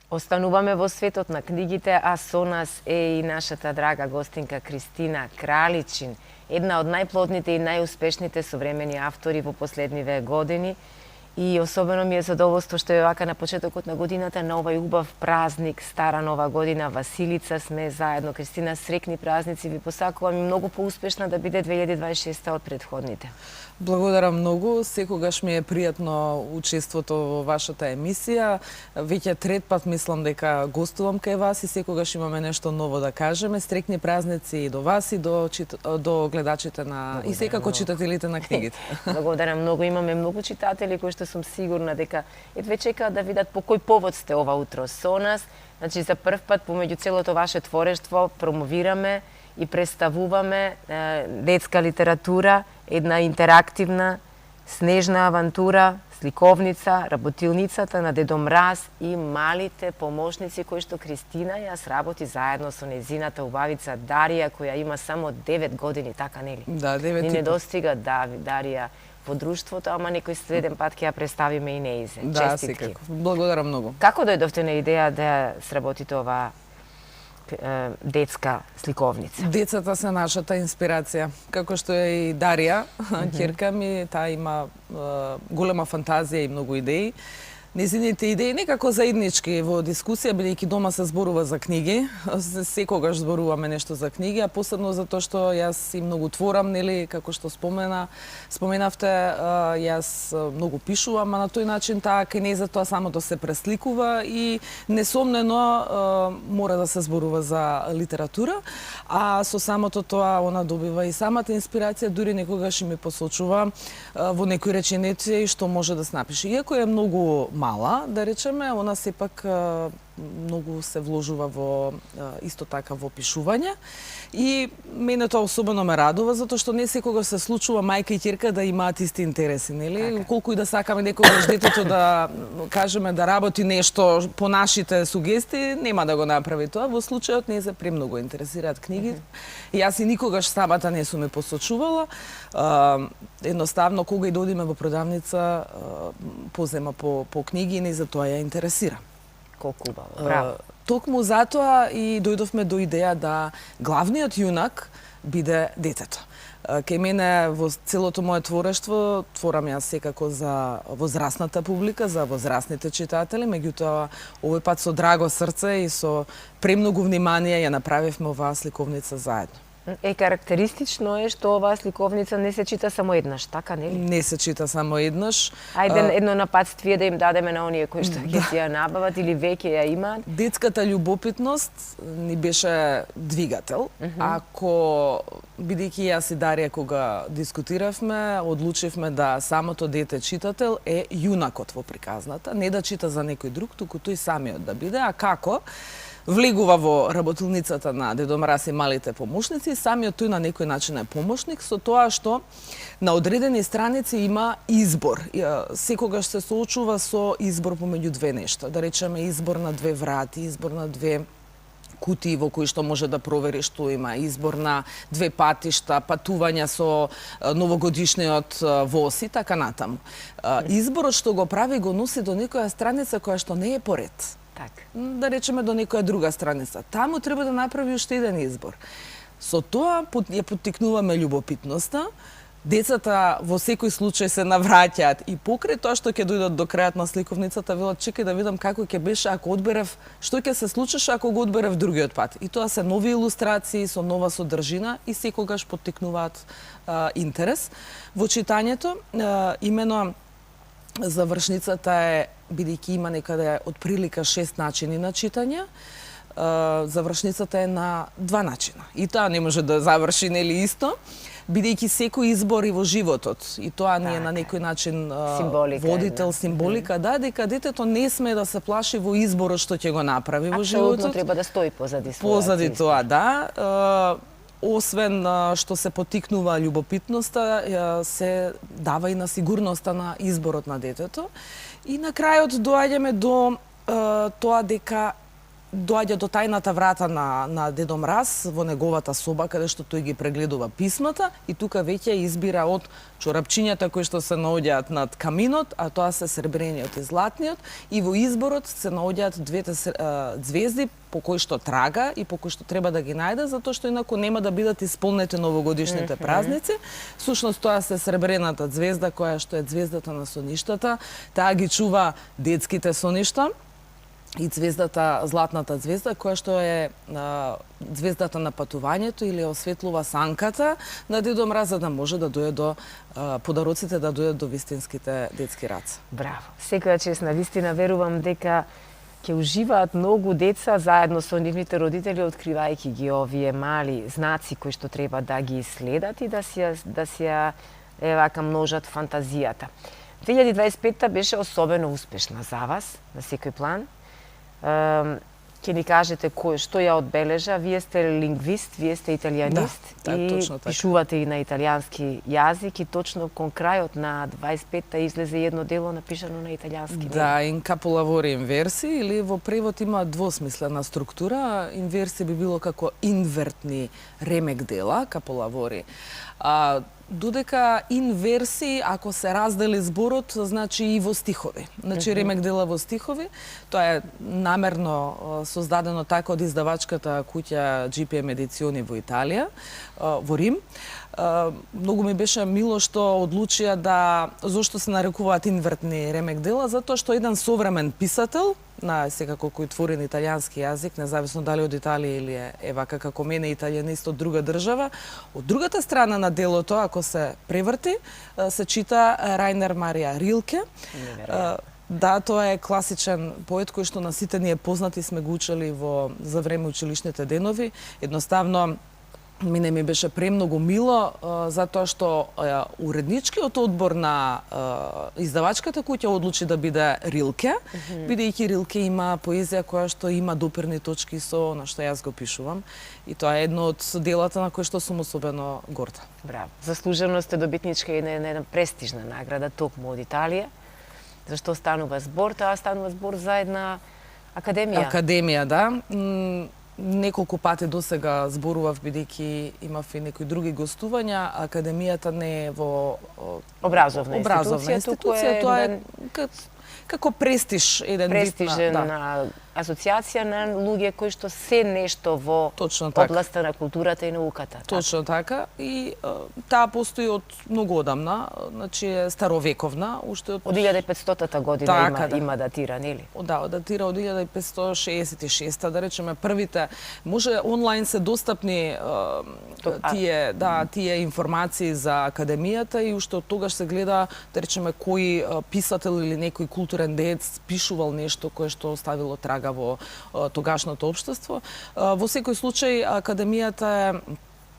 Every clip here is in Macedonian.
Остануваме во светот на книгите, а со нас е и нашата драга гостинка Кристина Краличин, една од најплодните и најуспешните современи автори во последниве години. И особено ми е задоволство што е вака на почетокот на годината, на овај убав празник, стара нова година, Василица, сме заедно. Кристина, срекни празници, ви посакувам и многу поуспешна да биде 2026 од претходните. Благодарам многу, секогаш ми е пријатно учеството во вашата емисија. Веќе трет пат мислам дека гостувам кај вас и секогаш имаме нешто ново да кажеме. Стрекни празници и до вас и до гледачите на и секако читателите на книгите. Благодарам многу, имаме многу читатели кои што сум сигурна дека едве чекаат да видат по кој повод сте ова утро со нас. Значи за прв пат помеѓу целото ваше творештво промовираме и представуваме детска литература, една интерактивна, снежна авантура, сликовница, работилницата на Дедо Мраз и малите помошници кои што Кристина ја сработи заедно со незината убавица Дарија, која има само 9 години, така нели? Да, 9 Ни не достига Дарија во друштвото, ама некој следен пат ќе ја представиме и неизе. Да, честитки. секако. Благодарам многу. Како дојдовте на идеја да ја сработите оваа детска сликовница? Децата се нашата инспирација. Како што е и Дарија, ќерка ми, таа има голема фантазија и многу идеи. Незините идеи некако заеднички во дискусија, бидејќи дома се зборува за книги, секогаш зборуваме нешто за книги, а посебно затоа што јас и многу творам, нели, како што споменавте, јас многу пишувам, а на тој начин таа кинеза тоа самото се пресликува и несомнено мора да се зборува за литература, а со самото тоа она добива и самата инспирација, дури некогаш и ми посочува во некои реченици што може да се напише. Иако е многу мала, да речеме, она сепак многу се вложува во исто така во пишување и мене тоа особено ме радува затоа што не секогаш се случува мајка и ќерка да имаат исти интереси, нели? Така. Колку и да сакаме некогаш детето да кажеме да работи нешто по нашите сугестии, нема да го направи тоа. Во случајот не се премногу интересираат книги. И јас и никогаш самата не сум ме посочувала. Едноставно кога и додиме во продавница позема по книги и не за тоа ја интересира. Колку убаво, браво. Токму затоа и дојдовме до идеја да главниот јунак биде детето. Кај мене во целото моје творештво творам јас секако за возрастната публика, за возрастните читатели, меѓутоа овој пат со драго срце и со премногу внимание ја направивме оваа сликовница заедно. Карактеристично е што оваа сликовница не се чита само еднаш, така нели? Не се чита само еднаш. Ајде едно напатствие да им дадеме на оние кои што ќе си ја набават или веќе ја имаат. Детската љубопитност ни беше двигател. Ако, бидејќи јас и Дарија кога дискутиравме, одлучивме да самото дете читател е јунакот во приказната, не да чита за некој друг, туку тој самиот да биде, а како? Влегува во работилницата на Дедо Мраз и малите помошници, самиот тој на некој начин е помошник, со тоа што на одредени страници има избор. Секогаш се соочува со избор помеѓу две нешта. Да речеме избор на две врати, избор на две кутии во кои што може да провери што има, избор на две патишта, патувања со новогодишниот воз и така натаму. Изборот што го прави го носи до некоја страница која што не е поред. Така. Да речеме до некоја друга страница. Таму треба да направи уште еден избор. Со тоа ја поттикнуваме љубопитноста. Децата во секој случај се навраќаат и покрај тоа што ќе дојдат до крајот на сликовницата велат чекај да видам како ќе беше ако одберев, што ќе се случеше ако го одберев другиот пат. И тоа се нови илустрации со нова содржина и секогаш поттикнуваат интерес во читањето. Имено завршницата е, бидејќи има некаде од прилика 6 начини на читање, завршницата е на 2 начина. И тоа не може да заврши нели исто, бидејќи секој избор и во животот, и тоа ни е на некој начин водител, символика, да, дека детето не сме да се плаши во изборот што ќе го направи во животот. Апсолутно треба да стои позади својот. Позади тоа, да. Освен што се поттикнува љубопитноста, се дава и на сигурноста на изборот на детето. И на крајот доаѓаме до тоа дека доаѓа до тајната врата на Дедо Мраз во неговата соба каде што тој ги прегледува писмата и тука веќе избира од чорапчињата кои што се наоѓаат над каминот, а тоа се сребрениот и златниот, и во изборот се наоѓаат двете звезди по кои што трага и по кои што треба да ги најде, затоа што инаку нема да бидат исполнети новогодишните празници. Всушност тоа се сребрената звезда која што е звездата на соништата, таа ги чува детските соништа, и звездата, златната звезда, која што е звездата на патувањето или осветлува санката на Дедо Мраз за да може да дојде до подароците, да дојдат до вистинските детски раца. Браво. Секоја чест, на вистина верувам дека ќе уживаат многу деца заедно со нивните родители, откривајќи ги овие мали знаци кои што треба да ги следат и да си вака множат фантазијата. 2025 беше особено успешна за вас, на секој план. Ќе ни кажете што ја одбележа. Вие сте лингвист, вие сте италијанист и пишувате и на италијански јазик и точно кон крајот на 25-та излезе едно дело напишано на италијански. Да, in capolavori inversi или во превод има двосмислена структура. Инверси би било како инвертни ремек дела, capolavori. Додека инверси, ако се раздели зборот, значи и во стихови. Значи ремек дела во стихови. Тоа е намерно создадено така од издавачката куќа GPM Едициони во Италија, во Рим. Многу ми беше мило што одлучија зошто се нарекуваат инвертни ремек дела, затоа што еден современ писател, секако кој твори на италијански јазик, независно дали од Италија или е вака како мене италијанист од друга држава, од другата страна на делото, ако се преврти, се чита Рајнер Марија Рилке. Да, тоа е класичен поет кој што на сите ни е познат и сме го учели за време училишните денови. Едноставно, мене ми беше премногу мило, затоа што уредничкиот одбор на издавачката куќа одлучи да биде Рилке, бидејќи Рилке има поезија која што има допирни точки со на што јас го пишувам. И тоа е едно од делата на кои што сум особено горда. Браво. Заслужено сте добитничка и на една престижна награда токму од Италија. Зашто станува збор? Тоа станува збор за една академија. Академија, да. Неколку пати досега зборував, бидејќи имав и некои други гостувања. Академијата не е во образовна институција, тоа е како престиж, еден престижен асоциација на луѓе кои што се нешто во областа на културата и науката. Точно така. И таа постои од многу одамна, значи е старовековна, уште од 1500-та година има датира, нели? Да, датира од 1566-та, да речеме првите. Може онлайн се достапни тие информации за академијата и уште од тогаш се гледа, да речеме, кој писател или некој културен деец пишувал нешто кое што оставило трага во тогашното општество. Во секој случај, академијата е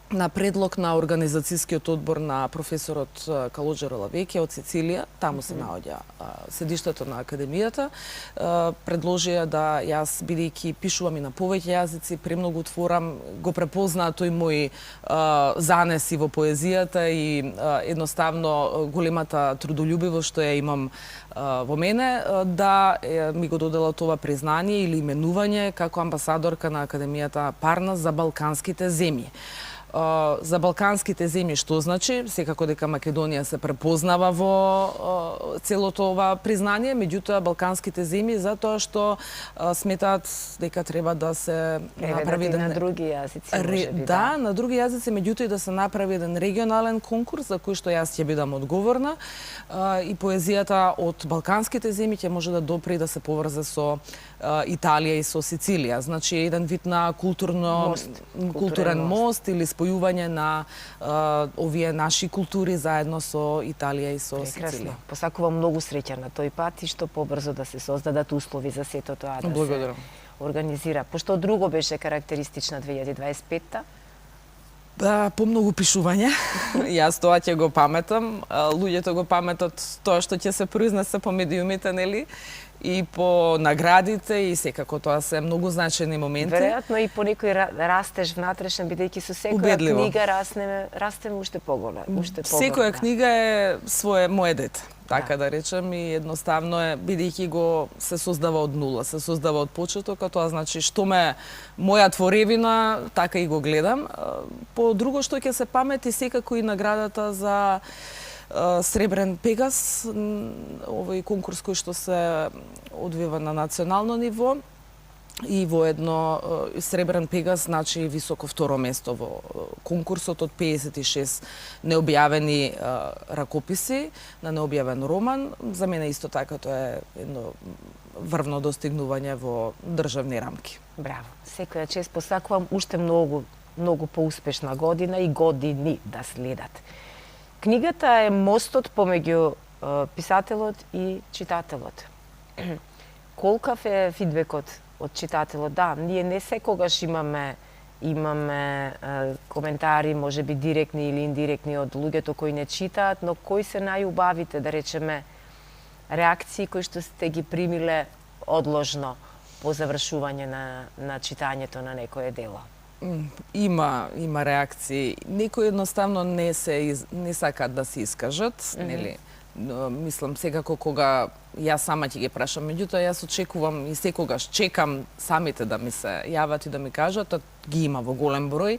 на предлог на организацијскиот одбор на професорот Калоджеро Лавеќе од Сицилија, таму се наоѓа седиштето на академијата, предложија да јас, бидејќи пишувам и на повеќе јазици, премногу творам, го препознаа тој мој занеси во поезијата и едноставно големата трудолюбивост што ја имам во мене, да ми го додела тоа признание или именување како амбасадорка на Академијата Парнас за балканските земји. За балканските земји што значи? Секако дека Македонија се препознава во целото ова признание, меѓутоа балканските земји затоа што сметаат дека треба да се направи на други јазици, да, на други јазици, меѓутоа и да се направи еден регионален конкурс за кој што јас ќе бидам одговорна и поезијата од балканските земји ќе може да допре да се поврзе со Италија и со Сицилија. Значи еден вид на културен мост или спојување на овие наши култури заедно со Италија и со Сицилија. Посакувам многу среќа на тој пат и што побрзо да се создадат услови за сето тоа да се организира. Пошто друго беше карактеристична 2025-та? Помногу пишување. Јас тоа ќе го паметам. Луѓето го паметат тоа што ќе се произнесе по медиумите, нели? И по наградите и секако тоа се многу значајни моменти. Веројатно и по некој растеж внатрешен, бидејќи со секоја книга растеме уште поголем, уште поголем. Секоја книга е свое моје дете. така да речем, и едноставно е, бидејќи го се создава од нула, се создава од почеток, а тоа значи што ме моја творевина, така и го гледам. По друго што ќе се памети секако и наградата за Сребрен Пегас, овој конкурс кој што се одвива на национално ниво, и воедно Сребрен Пегас значи високо второ место во конкурсот од 56 необјавени ракописи на необјавен роман. За мене исто така тоа е едно врвно достигнување во државни рамки. Браво. Секоја чест, посакувам уште многу поуспешна година и години да следат. Книгата е мостот помеѓу писателот и читателот. Колкав е фидбекот од читателот? Да, ние не секогаш имаме коментари, може би директни или индиректни од луѓето кои не читаат, но кои се најубавите, да речеме, реакции кои што сте ги примиле одложно по завршување на читањето на некое дело? Има реакции. Некои едноставно не сакаат да се искажат, нели? Мислам секако кога јас сама ќе ги прашам, меѓутоа јас очекувам и секогаш чекам самите да ми се јават и да ми кажат, а ги има во голем број.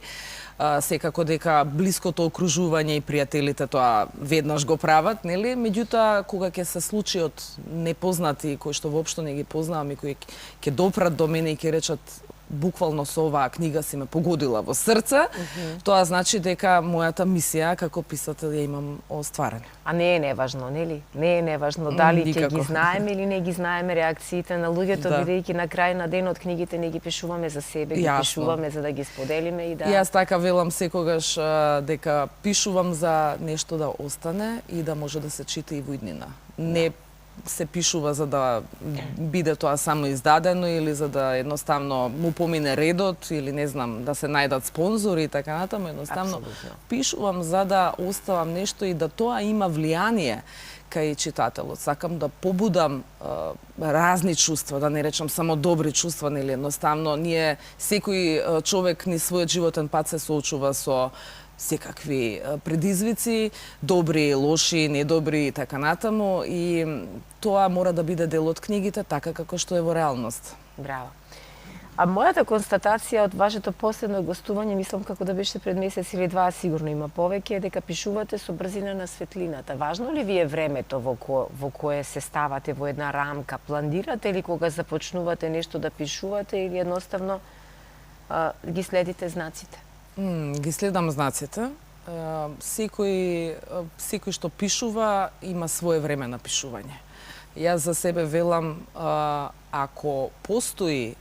Секако дека блиското окружување и пријателите тоа веднаш го прават, нели? Меѓутоа кога ќе се случи од непознати кои што воопшто не ги познавам и кои ќе допрат до мене и ќе речат буквално со оваа книга си ме погодила во срце, тоа значи дека мојата мисија како писател ја имам остварена. А не е неважно, нели? Не е неважно дали ќе ги знаеме или не ги знаеме реакциите на луѓето, бидејќи на крај на денот книгите не ги пишуваме за себе, ги пишуваме за да ги споделиме и да... Јас така велам секогаш дека пишувам за нешто да остане и да може да се чита и во иднина. Не се пишува за да биде тоа само издадено или за да едноставно му помине редот или не знам да се најдат спонзори и така натаму, едноставно пишувам за да оставам нешто и да тоа има влијание кај читателот. Сакам да побудам разни чувства, да не речам само добри чувства, нели едноставно ние секој човек низ својот животен пат се соочува со секакви предизвици, добри, лоши, недобри и така натаму, и тоа мора да биде дел од книгите така како што е во реалност. Браво. А мојата констатација од вашето последно гостување, мислам како да беше пред месец или два, сигурно има повеќе, е дека пишувате со брзина на светлината. Важно ли ви е времето во кое се ставате во една рамка? Планирате ли кога започнувате нешто да пишувате или едноставно ги следите знаците? Ги следам знаците. Секој што пишува има свое време на пишување. Јас за себе велам, ако постои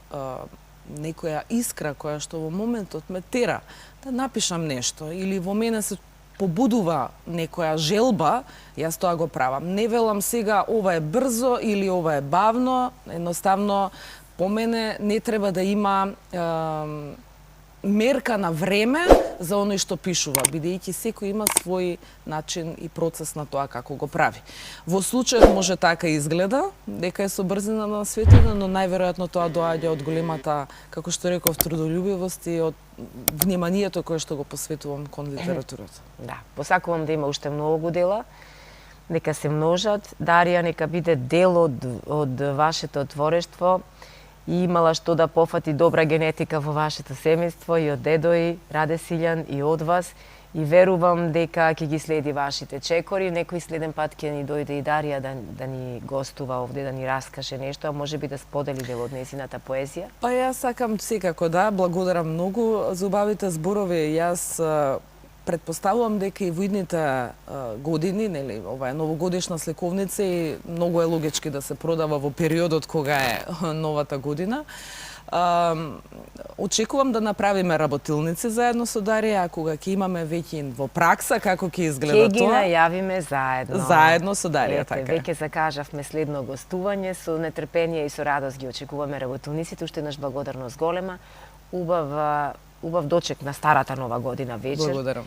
некоја искра која што во моментот ме тера да напишам нешто или во мене се побудува некоја желба, јас тоа го правам. Не велам сега ова е брзо или ова е бавно, едноставно по мене не треба да има мерка на време за оној што пишува, бидејќи секој има свој начин и процес на тоа како го прави. Во случајот може така изгледа, дека е со брзина на светлина, но најверојатно тоа доаѓа од големата, како што реков, трудолюбивост и од вниманието кое што го посветувам кон литературата. Да, посакувам да има уште многу дела, нека се множат. Дарија нека биде дел од вашето творештво, и имала што да пофати добра генетика во вашето семејство и од дедо и Раде Силјан и од вас, и верувам дека ќе ги следи вашите чекори. Некој следен пат ќе ни дојде и Дарија да ни гостува овде, да ни раскаже нешто, а може би да сподели дел од нејзината поезија. Па јас сакам секако да, благодарам многу за убавите зборови. Јас предпоставувам дека и во идните години, нели, ова е новогодишна сликовница и многу е логички да се продава во периодот кога е новата година. Очекувам да направиме работилници заедно со Дарија, а кога ќе имаме веќе во пракса како ќе изгледа тоа. Ќе ги најавиме заедно. Заедно со Дарија, така. Веќе закажавме следно гостување, со нетрпение и со радост ги очекуваме работилниците. Уште еднаш благодарност голема. Убав дочек на старата нова година вечер. Благодарам.